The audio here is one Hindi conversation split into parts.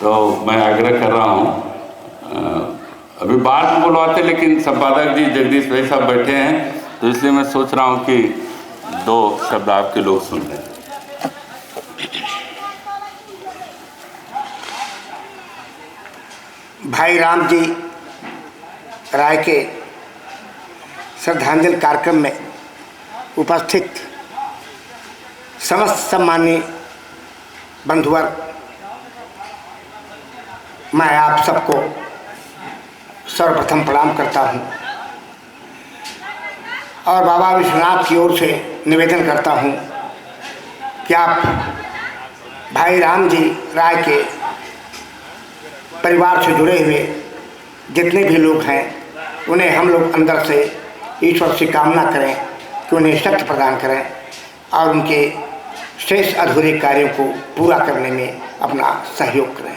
तो मैं आग्रह कर रहा हूँ, अभी बाद में बुलवाते, लेकिन संपादक जी जगदीश भाई साहब बैठे हैं, तो इसलिए मैं सोच रहा हूँ कि 2 शब्द आपके लोग सुन लें। भाई राम जी राय के श्रद्धांजलि कार्यक्रम में उपस्थित समस्त सम्माननीय बंधुवर्ग, मैं आप सबको सर्वप्रथम प्रणाम करता हूं और बाबा विश्वनाथ की ओर से निवेदन करता हूं कि आप भाई राम जी राय के परिवार से जुड़े हुए जितने भी लोग हैं उन्हें हम लोग अंदर से ईश्वर से कामना करें कि उन्हें शक्ति प्रदान करें और उनके शेष अधूरे कार्यों को पूरा करने में अपना सहयोग करें।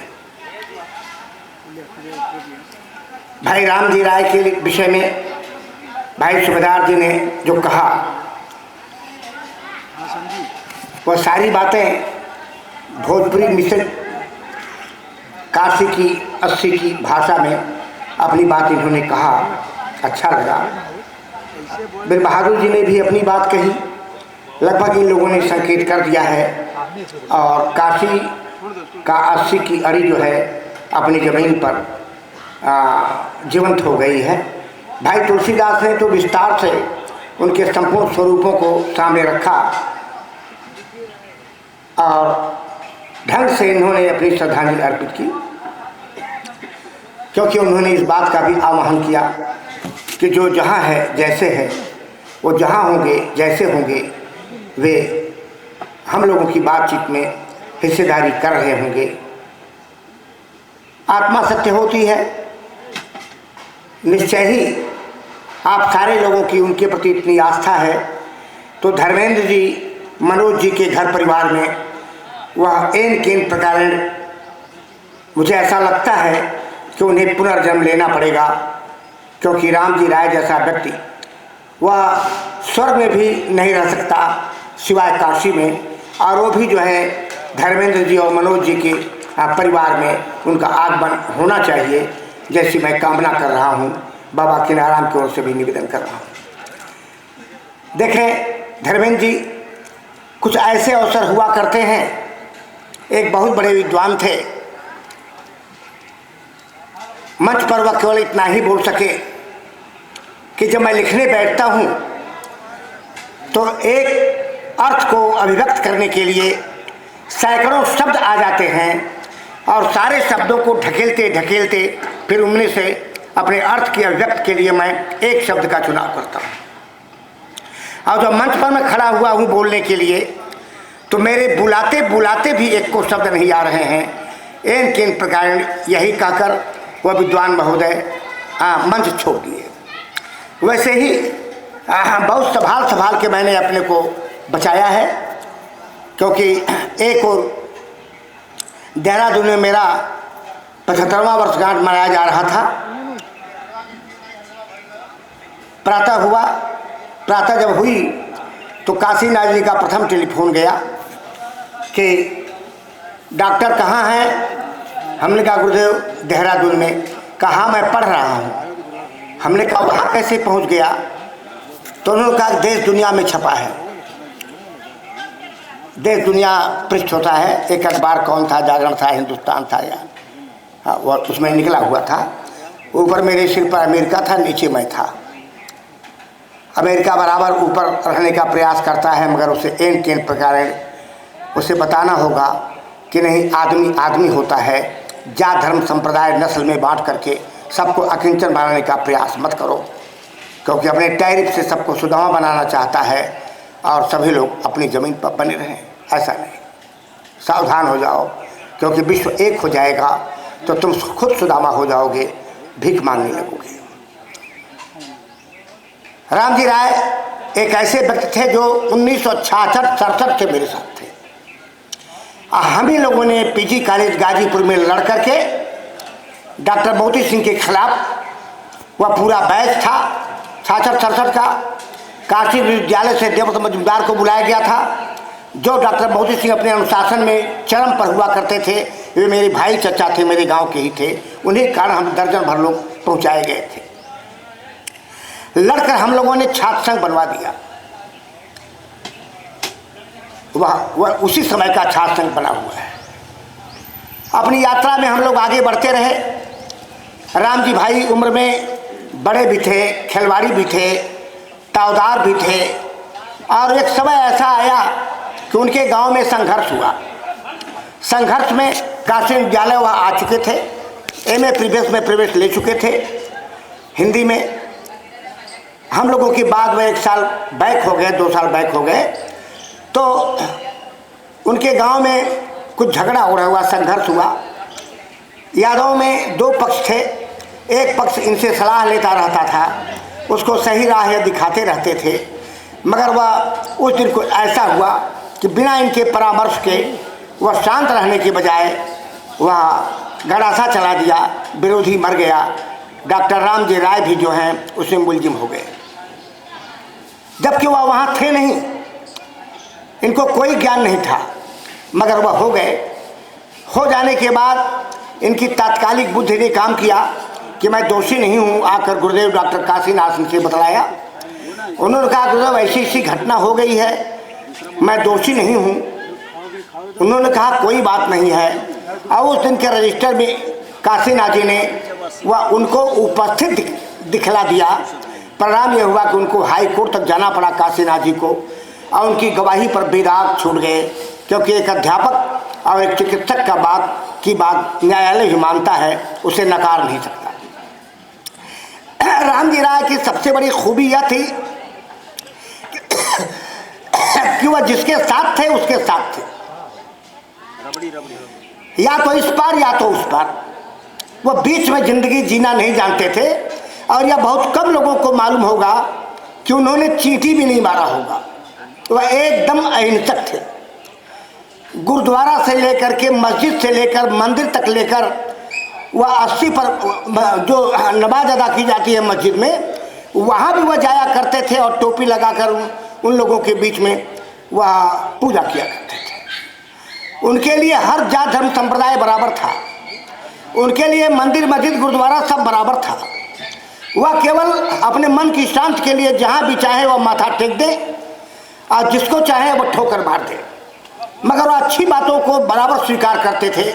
भाई राम जी राय के विषय में भाई सूबेदार जी ने जो कहा वह सारी बातें भोजपुरी मिशन काशी की 80 की भाषा में अपनी बात इन्होंने कहा, अच्छा लगा। बीर बहादुर जी ने भी अपनी बात कही, लगभग इन लोगों ने संकेत कर दिया है और काशी का 80 की अड़ी जो है अपनी ज़मीन पर जीवंत हो गई है। भाई तुलसीदास ने तो विस्तार से उनके संपूर्ण स्वरूपों को सामने रखा और ढंग से इन्होंने अपनी श्रद्धांजलि अर्पित की, क्योंकि उन्होंने इस बात का भी आह्वान किया कि जो जहाँ है जैसे है वो जहाँ होंगे जैसे होंगे वे हम लोगों की बातचीत में हिस्सेदारी कर रहे होंगे। आत्मा सत्य होती है, निश्चय ही आप सारे लोगों की उनके प्रति इतनी आस्था है, तो धर्मेंद्र जी मनोज जी के घर परिवार में वह एन केन प्रकार मुझे ऐसा लगता है कि उन्हें पुनर्जन्म लेना पड़ेगा, क्योंकि राम जी राय जैसा व्यक्ति वह स्वर्ग में भी नहीं रह सकता सिवाय काशी में, और वो भी जो है धर्मेंद्र जी और मनोज जी के परिवार में उनका आगमन होना चाहिए, जैसी मैं कामना कर रहा हूँ। बाबा किनाराम की ओर से भी निवेदन कर रहा हूँ। देखें धर्मेंद्र जी कुछ ऐसे अवसर हुआ करते हैं, एक बहुत बड़े विद्वान थे, मंच पर वह केवल इतना ही बोल सके कि जब मैं लिखने बैठता हूँ तो एक अर्थ को अभिव्यक्त करने के लिए सैकड़ों शब्द आ जाते हैं और सारे शब्दों को ढकेलते ढकेलते फिर उनमें से अपने अर्थ की अभिव्यक्त के लिए मैं एक शब्द का चुनाव करता हूँ। और जब मंच पर मैं खड़ा हुआ हूँ बोलने के लिए तो मेरे बुलाते बुलाते भी एक को शब्द नहीं आ रहे हैं। एन केन प्रकार यही कहकर वह विद्वान महोदय मंच छोड़ दिए। वैसे ही बहुत संभाल के मैंने अपने को बचाया है, क्योंकि एक और देहरादून में मेरा 75वां वर्षगांठ मनाया जा रहा था। प्रातः जब हुई तो काशीनाथ जी का प्रथम टेलीफोन गया कि डॉक्टर कहाँ हैं। हमने कहा गुरुदेव देहरादून में। कहा मैं पढ़ रहा हूँ। हमने कहा वहाँ कैसे पहुँच गया। तो उन्होंने कहा देश दुनिया में छपा है। देश दुनिया पृष्ठ होता है, एक अखबार कौन था, जागरण था, हिंदुस्तान था, या हाँ वो उसमें निकला हुआ था। ऊपर मेरे सिर पर अमेरिका था, नीचे मैं था। अमेरिका बराबर ऊपर रहने का प्रयास करता है, मगर उसे एन केन प्रकार उसे बताना होगा कि नहीं, आदमी आदमी होता है। जात धर्म संप्रदाय नस्ल में बांट करके सबको अकिंचन बनाने का प्रयास मत करो, क्योंकि अपने टैरिफ से सबको सुदामा बनाना चाहता है और सभी लोग अपनी ज़मीन पर बने रहें। ऐसा नहीं, सावधान हो जाओ, क्योंकि विश्व एक हो जाएगा तो तुम खुद सुदामा हो जाओगे, भीख मांगने लगोगे। राम जी राय एक ऐसे व्यक्ति थे जो 1966-67 से मेरे साथ थे। हम ही लोगों ने पीजी कॉलेज गाजीपुर में लड़ करके डॉक्टर मोती सिंह के खिलाफ, वह पूरा बैच था 66-67 का, काशी विश्वविद्यालय से देवव्रत मजूमदार को बुलाया गया था। जो डॉक्टर मोदी सिंह अपने अनुशासन में चरम पर हुआ करते थे, वे मेरे भाई चचा थे, मेरे गांव के ही थे। उन्हीं के कारण हम दर्जन भर लोग पहुंचाए गए थे। लड़कर हम लोगों ने छात्र संघ बनवा दिया। वह उसी समय का छात्र संघ बना हुआ है। अपनी यात्रा में हम लोग आगे बढ़ते रहे। राम जी भाई उम्र में बड़े भी थे, खिलवाड़ी भी थे, तावदार भी थे। और एक समय ऐसा आया कि उनके गांव में संघर्ष हुआ। संघर्ष में काशी विद्यालय वह आ चुके थे, एमए प्रीवियस में प्रवेश ले चुके थे हिंदी में। हम लोगों की बाद में 1 साल बैक हो गए, 2 साल बैक हो गए। तो उनके गांव में कुछ झगड़ा हो रहा हुआ, संघर्ष हुआ। यादव में 2 पक्ष थे। एक पक्ष इनसे सलाह लेता रहता था, उसको सही राह दिखाते रहते थे, मगर वह उस दिन को ऐसा हुआ कि बिना इनके परामर्श के वह शांत रहने के बजाय वह गड़ासा चला दिया। विरोधी मर गया। डॉक्टर रामजी राय भी जो हैं उसमें मुलजिम हो गए, जबकि वह वहाँ थे नहीं, इनको कोई ज्ञान नहीं था, मगर वह हो गए। हो जाने के बाद इनकी तात्कालिक बुद्धि ने काम किया कि मैं दोषी नहीं हूँ। आकर गुरुदेव डॉक्टर काशीनाथ सिंह से बतलाया। उन्होंने कहा गुरुदेव ऐसी ऐसी घटना हो गई है, मैं दोषी नहीं हूँ। उन्होंने कहा कोई बात नहीं है। और उस दिन के रजिस्टर में काशीनाथ जी ने वह उनको उपस्थित दिखला दिया। परिणाम यह हुआ कि उनको हाई कोर्ट तक जाना पड़ा काशीनाथ जी को, और उनकी गवाही पर बेदाग छूट गए, क्योंकि एक अध्यापक और एक चिकित्सक की बात न्यायालय ही मानता है, उसे नकार नहीं सकता। रामजी राय की सबसे बड़ी खूबी यह थी कि वह जिसके साथ थे उसके साथ थे, या तो इस पार या तो उस पार। वह बीच में जिंदगी जीना नहीं जानते थे। और यह बहुत कम लोगों को मालूम होगा कि उन्होंने चींटी भी नहीं मारा होगा। वह एकदम अहिंसक थे। गुरुद्वारा से लेकर के मस्जिद से लेकर मंदिर तक लेकर वह 80 पर जो नमाज अदा की जाती है मस्जिद में, वहाँ भी वह जाया करते थे और टोपी लगाकर उन लोगों के बीच में वह पूजा किया करते थे। उनके लिए हर जात धर्म संप्रदाय बराबर था। उनके लिए मंदिर मस्जिद गुरुद्वारा सब बराबर था। वह केवल अपने मन की शांति के लिए जहाँ भी चाहे वह माथा टेक दे और जिसको चाहे वह ठोकर मार दे, मगर वह अच्छी बातों को बराबर स्वीकार करते थे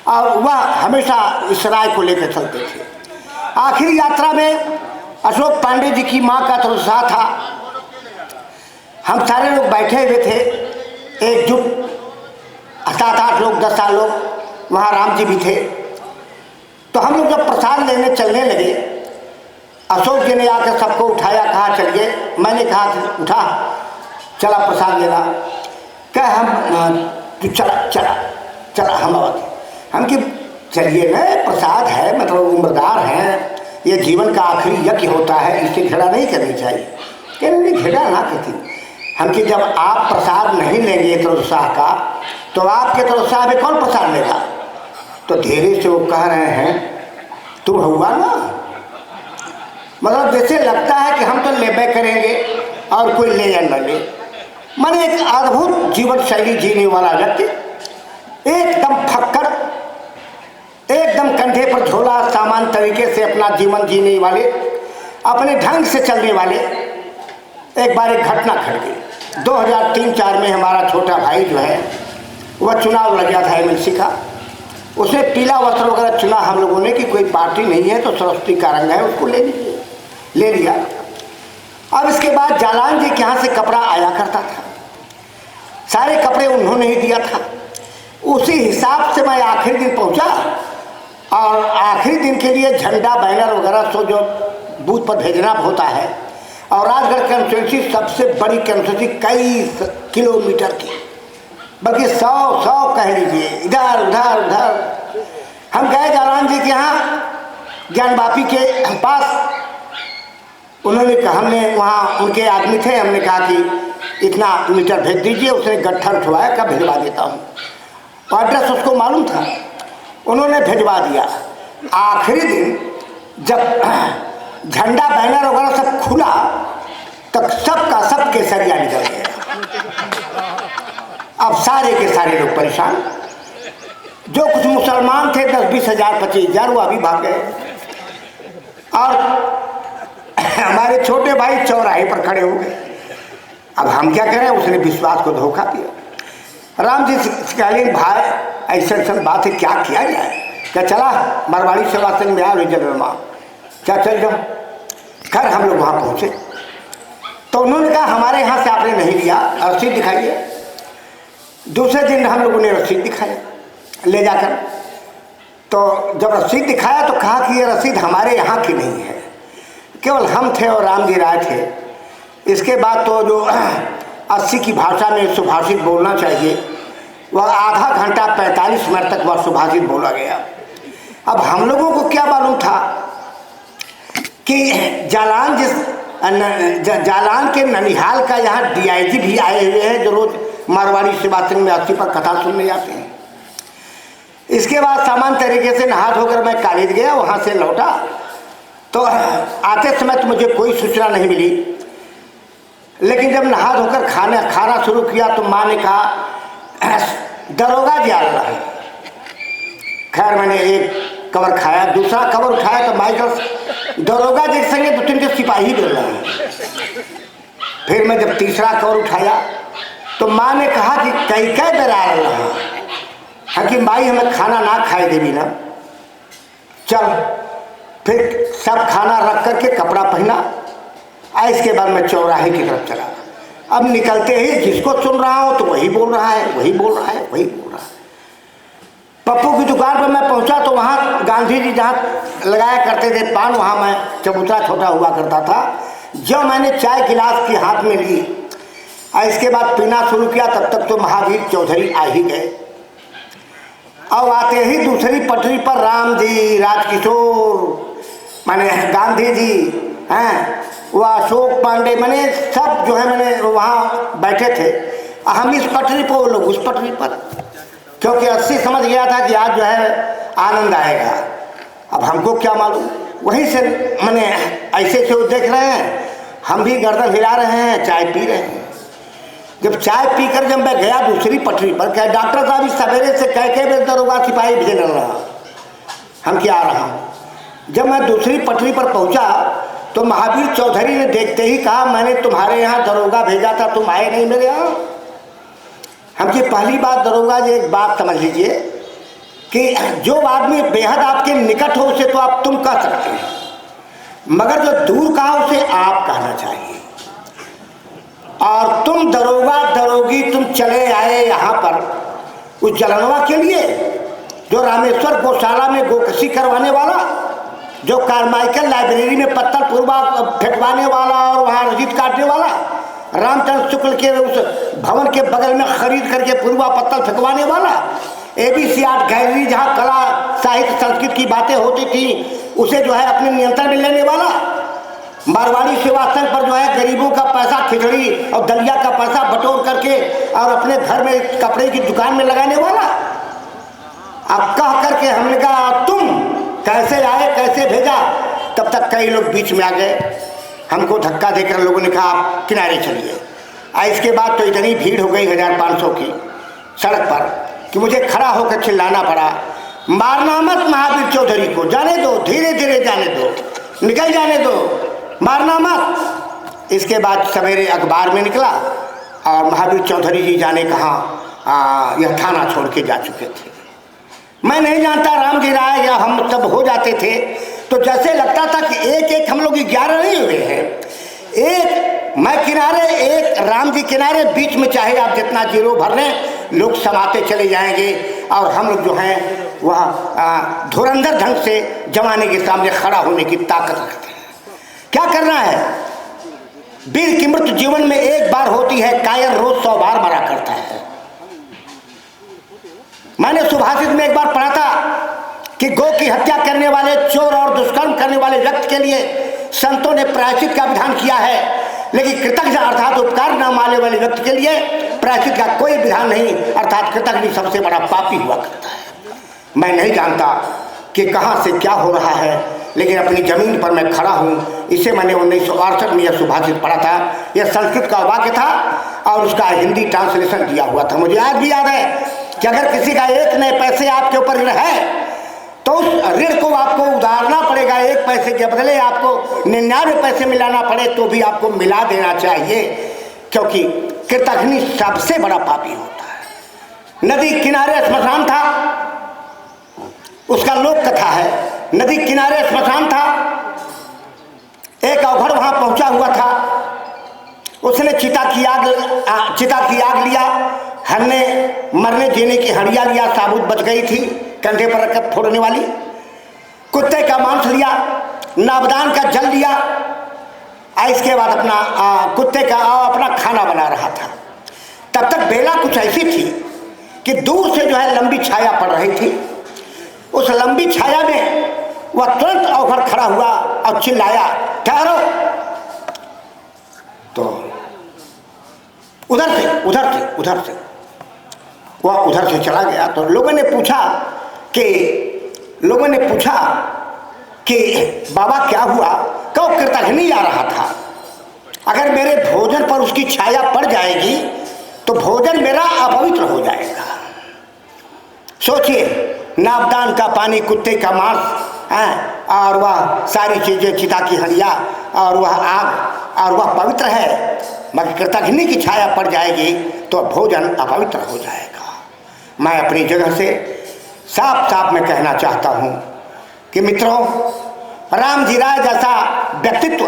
और वह हमेशा इस राय को लेकर चलते थे। आखिरी यात्रा में अशोक पांडे जी की माँ का तो उत्साह था। हम सारे लोग बैठे हुए थे एकजुट, 7-8 लोग, 10 लोग। वहाँ राम जी भी थे। तो हम लोग जब प्रसाद लेने चलने लगे, अशोक जी ने आकर सबको उठाया, कहा चलिए। मैंने कहा उठा, चला प्रसाद लेना। क्या हम तू चला हम आवाज़ हम कि चलिए न, प्रसाद है, मतलब उम्रदार हैं, ये जीवन का आखिरी यज्ञ होता है, इससे घृणा नहीं करनी चाहिए। कह रहे घृणा ना करती हम कि जब आप प्रसाद नहीं लेंगे तरोत्साह का, तो आपके तरोत्साह में कौन प्रसाद लेगा? तो धीरे से वो कह रहे हैं तुम हुआ ना, मतलब जैसे लगता है कि हम तो लेबे करेंगे और कोई ले या न ले। मैंने एक अद्भुत जीवन शैली जीने वाला व्यक्ति, एकदम फक्कड़, एकदम कंधे पर झोला, सामान तरीके से अपना जीवन जीने वाले, अपने ढंग से चलने वाले। एक बार एक घटना घट गई। 2003-4 में हमारा छोटा भाई जो है वह चुनाव लग गया था एमएलसी का। उसने पीला वस्त्र वगैरह चुना हम लोगों ने कि कोई पार्टी नहीं है तो सरस्वती का रंग है, उसको ले लिया। अब इसके बाद जालान जी के यहाँ से कपड़ा आया करता था, सारे कपड़े उन्होंने ही दिया था। उसी हिसाब से मैं आखिरी दिन पहुंचा और आखिरी दिन के लिए झंडा बैनर वगैरह सो जो बूथ पर भेजना होता है। और राजगढ़ कंस्टिट्यूंसी सबसे बड़ी कंस्टिट्यूंसी, कई किलोमीटर की, बल्कि 100 कह लीजिए, इधर उधर। हम गए जालान जी के यहाँ ज्ञान वापी के पास। उन्होंने कहा, हमने वहाँ उनके आदमी थे, हमने कहा कि इतना मीटर भेज दीजिए। उसने गट्ठा उठवाया, कब भिजवा देता हूँ। तो एड्रेस उसको मालूम था, उन्होंने भिजवा दिया। आखिरी दिन जब झंडा बैनर वगैरह सब खुला, तब सबका सब केसरिया निकल गया। अब सारे के सारे लोग परेशान। जो कुछ मुसलमान थे 10-20 हजार 25 हजार वो अभी भाग गए, और हमारे छोटे भाई चौराहे पर खड़े हो गए। अब हम क्या करें, उसने विश्वास को धोखा दिया। राम जी कहले भाई ऐसा ऐसा बात है, क्या किया जाए? क्या चला मारवाड़ी सेवा संघ में आ जनरल माँ, क्या चल जाओ। खैर हम लोग वहाँ पहुँचे तो उन्होंने कहा हमारे यहाँ से आपने नहीं लिया, रसीद दिखाइए। दूसरे दिन हम लोगों ने रसीद दिखाया ले जाकर। तो जब रसीद दिखाया तो कहा कि ये रसीद हमारे यहाँ की नहीं है, केवल हम थे और राम जी राय थे। इसके बाद तो जो 80 की भाषा में सुभाषित बोलना चाहिए वह आधा घंटा 45 मिनट तक वह सुभाषित बोला गया। अब हम लोगों को क्या मालूम था कि जालान के ननिहाल का यहाँ DIG भी आए हुए हैं, जो रोज मारवाड़ी सेवा संघ में 80 पर कथा सुनने जाते हैं। इसके बाद सामान्य तरीके से नहा धोकर मैं कॉलेज गया, वहाँ से लौटा तो आते समय तो मुझे कोई सूचना नहीं मिली, लेकिन जब नहा धोकर खाना शुरू किया तो माँ ने कहा दरोगा जी आ रहा है। खैर मैंने एक कवर खाया, दूसरा कवर उठाया तो माइकल दरोगा जी के संगे 2-3 सिपाही बोल रहे हैं। फिर मैं जब तीसरा कवर उठाया तो माँ ने कहा कि कई बेर आ रहा है कि माई हमें खाना ना खाए देवी ना। चल फिर सब खाना रख करके कपड़ा पहना, इसके बाद मैं चौराहे की तरफ चला। अब निकलते ही जिसको सुन रहा हूँ तो वही बोल रहा है, वही बोल रहा है, वही बोल रहा है। पप्पू की दुकान पर मैं पहुंचा तो वहाँ गांधी जी जहाँ लगाया करते थे पान, वहाँ मैं चबूतरा छोटा हुआ करता था। जब मैंने चाय गिलास की हाथ में ली और इसके बाद पीना शुरू किया, तब तक तो महावीर चौधरी आ ही गए। और आते ही दूसरी पटरी पर राम जी, राजकिशोर माने गांधी जी हैं, वह अशोक पांडे मैंने सब जो है मैंने वहाँ बैठे थे। हम इस पटरी पर, वो लोग उस पटरी पर, क्योंकि 80 समझ गया था कि आज जो है आनंद आएगा। अब हमको क्या मालूम, वहीं से मैंने ऐसे से वो देख रहे हैं, हम भी गर्दन हिला रहे हैं, चाय पी रहे हैं। जब चाय पीकर जब मैं गया दूसरी पटरी पर, क्या डॉक्टर साहब इस सवेरे से कह बेर दरोगा सिपाही भेज रहा, हम क्या आ रहा हूँ। जब मैं दूसरी पटरी पर पहुँचा तो महावीर चौधरी ने देखते ही कहा मैंने तुम्हारे यहाँ दरोगा भेजा था, तुम आए नहीं मेरे यहाँ। हमकी पहली बात दरोगा जी एक बात समझ लीजिए कि जो आदमी बेहद आपके निकट हो उसे तो आप तुम कह सकते हैं, मगर जो दूर कहा उसे आप कहना चाहिए। और तुम दरोगा दरोगी तुम चले आए यहाँ पर उस जलनवा के लिए, जो रामेश्वर गौशाला में गोकशी करवाने वाला, जो कारमाइकल लाइब्रेरी में पत्थर पूर्वा फेंकवाने वाला और वहाँ रजीद काटने वाला, रामचंद्र शुक्ल के उस भवन के बगल में खरीद करके पूर्वा पत्थर फेंकवाने वाला, ABC आर्ट गैलरी जहाँ कला साहित्य संस्कृत की बातें होती थी उसे जो है अपने नियंत्रण में लेने वाला, मारवाड़ी सेवा संघ पर जो है गरीबों का पैसा खिचड़ी और दलिया का पैसा बटोर करके और अपने घर में कपड़े की दुकान में लगाने वाला। अब कह करके हमने कहा तुम कैसे आए, कैसे भेजा। तब तक कई लोग बीच में आ गए, हमको धक्का देकर लोगों ने कहा आप किनारे चलिए। इसके बाद तो इतनी भीड़ हो गई 1500 की सड़क पर कि मुझे खड़ा होकर चिल्लाना पड़ा, मारना मत महावीर चौधरी को, जाने दो, धीरे धीरे जाने दो, निकल जाने दो, मारना मत। इसके बाद सवेरे अखबार में निकला और महावीर चौधरी जी जाने कहाँ यह थाना छोड़ के जा चुके थे। मैं नहीं जानता राम जी राय या हम सब हो जाते थे तो जैसे लगता था कि एक एक हम लोग 11 नहीं हुए हैं, एक मैं किनारे, एक राम जी किनारे, बीच में चाहे आप जितना जीरो भर लें लोग समाते चले जाएंगे और हम लोग जो हैं वह धुरंधर ढंग से जमाने के सामने खड़ा होने की ताकत रखते हैं। क्या करना है, वीर की मृत्यु जीवन में एक बार होती है, कायर रोज 100 बार मरा करता है। मैंने सुभाषित में एक बार पढ़ा था कि गौ की हत्या करने वाले, चोर और दुष्कर्म करने वाले व्यक्ति के लिए संतों ने प्रायश्चित का विधान किया है, लेकिन कृतज्ञ अर्थात उपकार न मानने वाले व्यक्ति के लिए प्रायश्चित का कोई विधान नहीं, अर्थात कृतज्ञ सबसे बड़ा पापी हुआ करता है। मैं नहीं जानता कि कहाँ से क्या हो रहा है, लेकिन अपनी जमीन पर मैं खड़ा हूँ। इसे मैंने 1968 में यह सुभाषित पढ़ा था। यह संस्कृत का वाक्य था और उसका हिंदी ट्रांसलेशन दिया हुआ था। मुझे आज भी याद है कि अगर किसी का 1 नए पैसे आपके ऊपर ऋण है तो उस ऋण को आपको उधारना पड़ेगा। 1 पैसे के बदले आपको 99 पैसे मिलाना पड़े तो भी आपको मिला देना चाहिए, क्योंकि कृतघ्नि सबसे बड़ा पापी होता है। नदी किनारे श्मशान था, उसका लोक कथा है। नदी किनारे श्मशान था, एक अवघड़ वहां पहुंचा हुआ था, उसने चिता की आग लिया, हमने मरने जीने की हड़िया लिया, साबुत बच गई थी कंधे पर रखकर फोड़ने वाली। कुत्ते का मांस लिया, नाबदान का जल लिया, इसके बाद अपना कुत्ते का अपना खाना बना रहा था। तब तक बेला कुछ ऐसी थी कि दूर से जो है लंबी छाया पड़ रही थी। उस लंबी छाया में वह तुरंत अवघड़ खड़ा हुआ और चिल्लाया, ठहरो। तो उधर से वह उधर से चला गया। तो लोगों ने पूछा कि बाबा क्या हुआ? कहो कृतघ्नि आ रहा था, अगर मेरे भोजन पर उसकी छाया पड़ जाएगी तो भोजन मेरा अपवित्र हो जाएगा। सोचिए, नाबदान का पानी, कुत्ते का मांस और वह सारी चीजें, चिता की हड़िया और वह आग, और वह पवित्र है, मगर कृतघ्नि की छाया पड़ जाएगी तो भोजन अपवित्र हो जाएगा। मैं अपनी जगह से साफ साफ मैं कहना चाहता हूँ कि मित्रों, राम जी राय जैसा व्यक्तित्व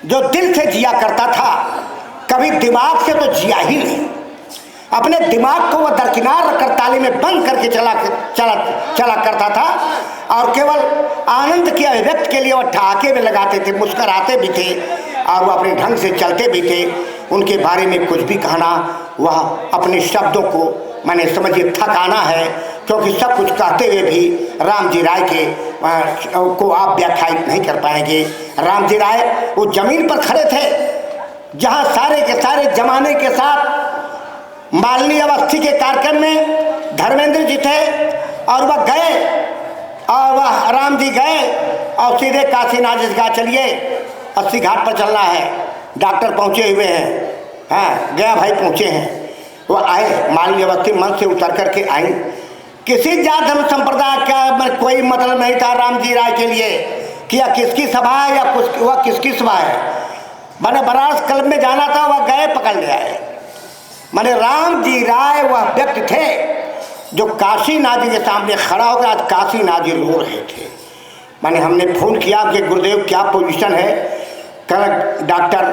जो दिल से जिया करता था, कभी दिमाग से तो जिया ही नहीं। अपने दिमाग को वह दरकिनार रखकर ताली में बंद करके चला करता था, और केवल आनंद के अभिव्यक्त के लिए वह ठहाके में लगाते थे, मुस्कराते भी थे और वह अपने ढंग से चलते भी थे। उनके बारे में कुछ भी कहना, वह अपने शब्दों को मैंने समझिए थकाना है, क्योंकि सब कुछ कहते हुए भी राम जी राय को आप व्याख्यायित नहीं कर पाएंगे। राम जी राय वो जमीन पर खड़े थे जहाँ सारे के सारे जमाने के साथ मालिनी अवस्थी के कार्यक्रम में धर्मेंद्र जी थे, और वह गए, और वह राम जी गए और सीधे काशीनाथ जी कहा चलिए 80 घाट पर चलना है, डॉक्टर पहुँचे हुए हैं, हाँ गया भाई पहुँचे हैं। वो आए, मालिनी अवस्थी मन से उतर करके आई। किसी जात धर्म संप्रदाय का कोई मतलब नहीं था राम जी राय के लिए कि यह किसकी सभा है या वह किसकी सभा है। मैंने बनारस क्लब में जाना था, वह गए पकड़ ले आए। मैंने राम जी राय वह व्यक्ति थे जो काशीनाथ जी के सामने खड़ा होकर आज काशीनाथ जी रो रहे थे। मैंने हमने फ़ोन किया कि गुरुदेव क्या पोजीशन है? कल डॉक्टर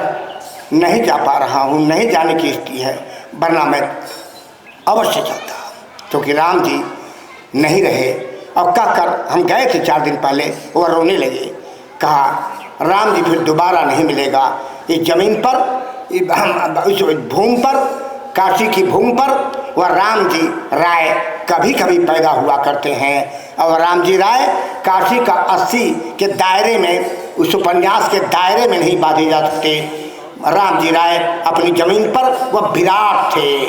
नहीं जा पा रहा हूँ, नहीं जाने की स्थिति है, वरना मैं अवश्य चलता, क्योंकि राम जी नहीं रहे। और कहकर हम गए थे 4 दिन पहले, वह रोने लगे। कहा राम जी फिर दोबारा नहीं मिलेगा इस जमीन पर, इस भूमि पर, काशी की भूमि पर वह राम जी राय कभी कभी पैदा हुआ करते हैं। और राम जी राय काशी का 80 के दायरे में, उस उपन्यास के दायरे में नहीं बांधे जा सकते। राम जी राय अपनी जमीन पर वह विराट थे,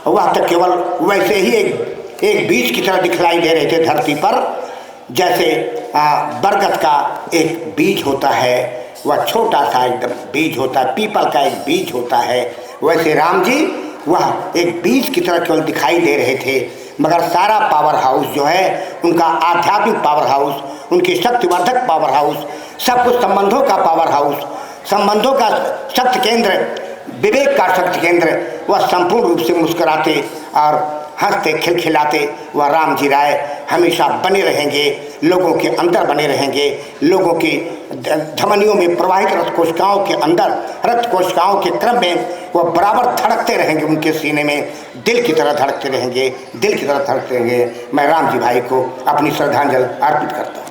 वह तो केवल वैसे ही एक बीज की तरह दिखलाई दे रहे थे धरती पर, जैसे बरगद का एक बीज होता है, वह छोटा सा एकदम बीज होता है, पीपल का एक बीज होता है, वैसे राम जी वह एक बीज की तरह केवल दिखाई दे रहे थे। मगर सारा पावर हाउस जो है, उनका आध्यात्मिक पावर हाउस, उनकी शक्तिवर्धक पावर हाउस, सब कुछ संबंधों का पावर हाउस, संबंधों का शक्ति केंद्र, विवेक का शक्ति केंद्र, वह संपूर्ण रूप से मुस्कुराते और हंसते खिलखिलाते वह राम जी राय हमेशा बने रहेंगे, लोगों के अंदर बने रहेंगे, लोगों की धमनियों में प्रवाहित रक्त कोशिकाओं के अंदर, रक्त कोशिकाओं के क्रम में वह बराबर धड़कते रहेंगे, उनके सीने में दिल की तरह धड़कते रहेंगे, दिल की तरह धड़कते रहेंगे। मैं राम जी भाई को अपनी श्रद्धांजलि अर्पित करता हूँ।